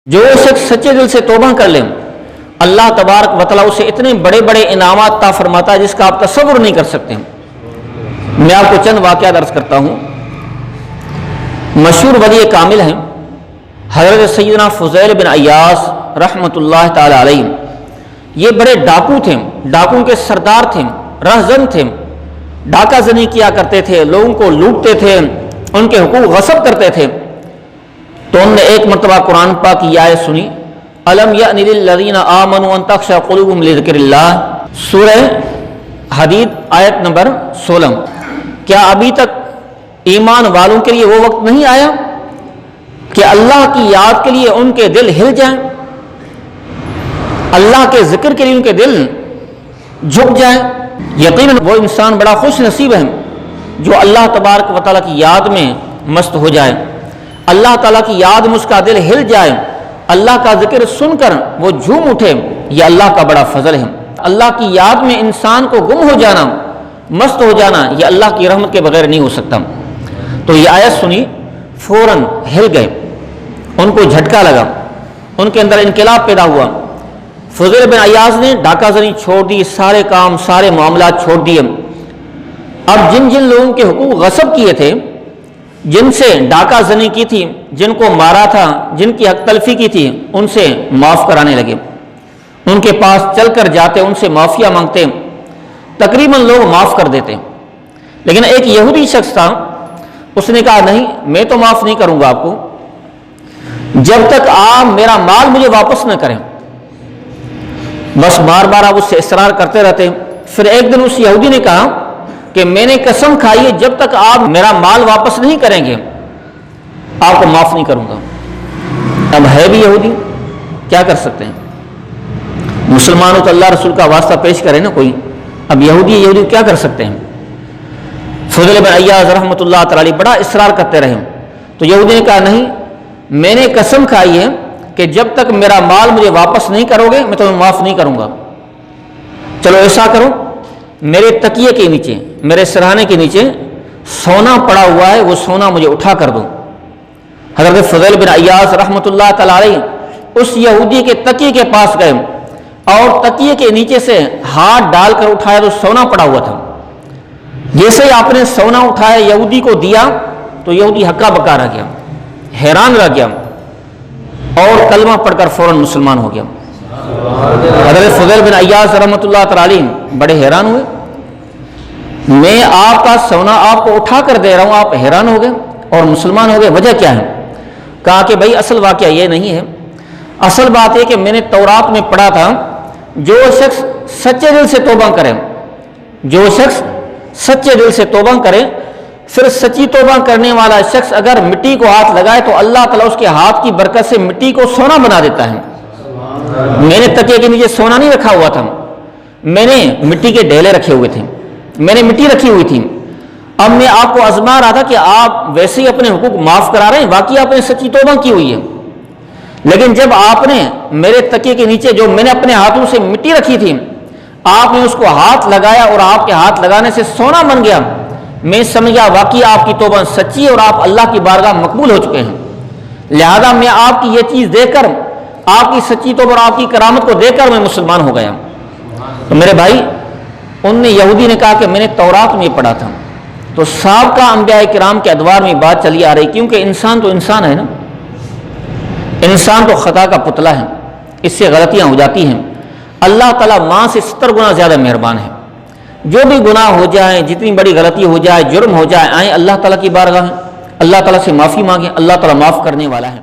جو شخص سچے دل سے توبہ کر لے اللہ تبارک و تعالیٰ اسے اتنے بڑے بڑے انعامات عطا فرماتا ہے جس کا آپ تصور نہیں کر سکتے۔ میں آپ کو چند واقعات عرض کرتا ہوں۔ مشہور ولی کامل ہیں حضرت سیدنا فضیل بن عیاض رحمۃ اللہ تعالی علیہ۔ یہ بڑے ڈاکو تھے، ڈاکوں کے سردار تھے، رہزن تھے، ڈاکہ زنی کیا کرتے تھے، لوگوں کو لوٹتے تھے، ان کے حقوق غصب کرتے تھے۔ تو انہوں نے ایک مرتبہ قرآن پاک کی آیت سنی، الم یأن للذین آمنوا ان تخشع قلوبهم لذکر اللہ، سورہ حدید آیت نمبر 16۔ کیا ابھی تک ایمان والوں کے لیے وہ وقت نہیں آیا کہ اللہ کی یاد کے لیے ان کے دل ہل جائیں، اللہ کے ذکر کے لیے ان کے دل جھک جائیں؟ یقیناً وہ انسان بڑا خوش نصیب ہے جو اللہ تبارک و تعالیٰ کی یاد میں مست ہو جائے، اللہ تعالیٰ کی یاد میں اس کا دل ہل جائے، اللہ کا ذکر سن کر وہ جھوم اٹھے۔ یہ اللہ کا بڑا فضل ہے۔ اللہ کی یاد میں انسان کو گم ہو جانا، مست ہو جانا، یہ اللہ کی رحمت کے بغیر نہیں ہو سکتا۔ تو یہ آیت سنی، فوراً ہل گئے، ان کو جھٹکا لگا، ان کے اندر انقلاب پیدا ہوا۔ فضیل بن عیاض نے ڈاکہ زنی چھوڑ دی، سارے کام سارے معاملات چھوڑ دیے۔ اب جن جن لوگوں کے حقوق غصب کیے تھے، جن سے ڈاکہ زنی کی تھی، جن کو مارا تھا، جن کی حق تلفی کی تھی، ان سے معاف کرانے لگے۔ ان کے پاس چل کر جاتے، ان سے معافیہ مانگتے، تقریباً لوگ معاف کر دیتے۔ لیکن ایک یہودی شخص تھا، اس نے کہا نہیں، میں تو معاف نہیں کروں گا آپ کو جب تک آپ میرا مال مجھے واپس نہ کریں۔ بس بار بار آپ اس سے اصرار کرتے رہتے۔ پھر ایک دن اس یہودی نے کہا کہ میں نے قسم کھائی ہے جب تک آپ میرا مال واپس نہیں کریں گے آپ کو معاف نہیں کروں گا۔ اب ہے بھی یہودی، کیا کر سکتے ہیں؟ مسلمانوں تو اللہ رسول کا واسطہ پیش کرے نا کوئی، اب یہودی کیا کر سکتے ہیں؟ فضل بن عیاض رحمۃ اللہ تعالی بڑا اصرار کرتے رہے، تو یہودی نے کہا نہیں، میں نے قسم کھائی ہے کہ جب تک میرا مال مجھے واپس نہیں کرو گے میں تمہیں معاف نہیں کروں گا۔ چلو ایسا کرو، میرے تکیے کے نیچے، میرے سرہانے کے نیچے سونا پڑا ہوا ہے، وہ سونا مجھے اٹھا کر دو۔ حضرت فضیل بن عیاض رحمۃ اللہ تعالی علیہ اس یہودی کے تکیے کے پاس گئے اور تکیے کے نیچے سے ہاتھ ڈال کر اٹھایا تو سونا پڑا ہوا تھا۔ جیسے ہی آپ نے سونا اٹھایا یہودی کو دیا تو یہودی ہکا بکا رہ گیا، حیران رہ گیا اور کلمہ پڑھ کر فوراً مسلمان ہو گیا۔ حضرت فضیل بن عیاض رحمۃ اللہ تعالی بڑے حیران ہوئے، میں آپ کا سونا آپ کو اٹھا کر دے رہا ہوں، آپ حیران ہو گئے اور مسلمان ہو گئے، وجہ کیا ہے؟ کہا کہ بھائی اصل واقعہ یہ نہیں ہے، اصل بات یہ کہ میں نے تورات میں پڑھا تھا جو شخص سچے دل سے توبہ کرے، جو شخص سچے دل سے توبہ کرے، پھر سچی توبہ کرنے والا شخص اگر مٹی کو ہاتھ لگائے تو اللہ تعالیٰ اس کے ہاتھ کی برکت سے مٹی کو سونا بنا دیتا ہے۔ میں نے تکیے کے نیچے سونا نہیں رکھا ہوا تھا، میں نے مٹی کے ڈھیلے رکھے ہوئے تھے، میں نے مٹی رکھی ہوئی تھی۔ اب میں آپ کو آزما رہا تھا کہ آپ ویسے ہی اپنے حقوق معاف کرا رہے ہیں، واقعی آپ نے سچی توبہ کی ہوئی ہے، لیکن جب آپ نے میرے تکیے کے نیچے جو میں نے اپنے ہاتھوں سے مٹی رکھی تھی آپ نے اس کو ہاتھ لگایا اور آپ کے ہاتھ لگانے سے سونا بن گیا، میں سمجھا واقعی آپ کی توبہ سچی ہے اور آپ اللہ کی بارگاہ مقبول ہو چکے ہیں، لہذا میں آپ کی یہ چیز دیکھ کر، آپ کی سچی توبہ اور آپ کی کرامت کو دیکھ کر میں مسلمان ہو گیا۔ تو میرے بھائی، ان نے یہودی نے کہا کہ میں نے تورات میں پڑھا تھا۔ تو سابقہ انبیاء کرام کے ادوار میں بات چلی آ رہی، کیونکہ انسان تو انسان ہے نا، انسان تو خطا کا پتلا ہے، اس سے غلطیاں ہو جاتی ہیں۔ اللہ تعالیٰ ماں سے 70 گنا زیادہ مہربان ہے۔ جو بھی گناہ ہو جائے، جتنی بڑی غلطی ہو جائے، جرم ہو جائے، آئیں اللہ تعالیٰ کی بارگاہ، اللہ تعالیٰ سے معافی مانگیں، اللہ تعالیٰ معاف کرنے والا ہے۔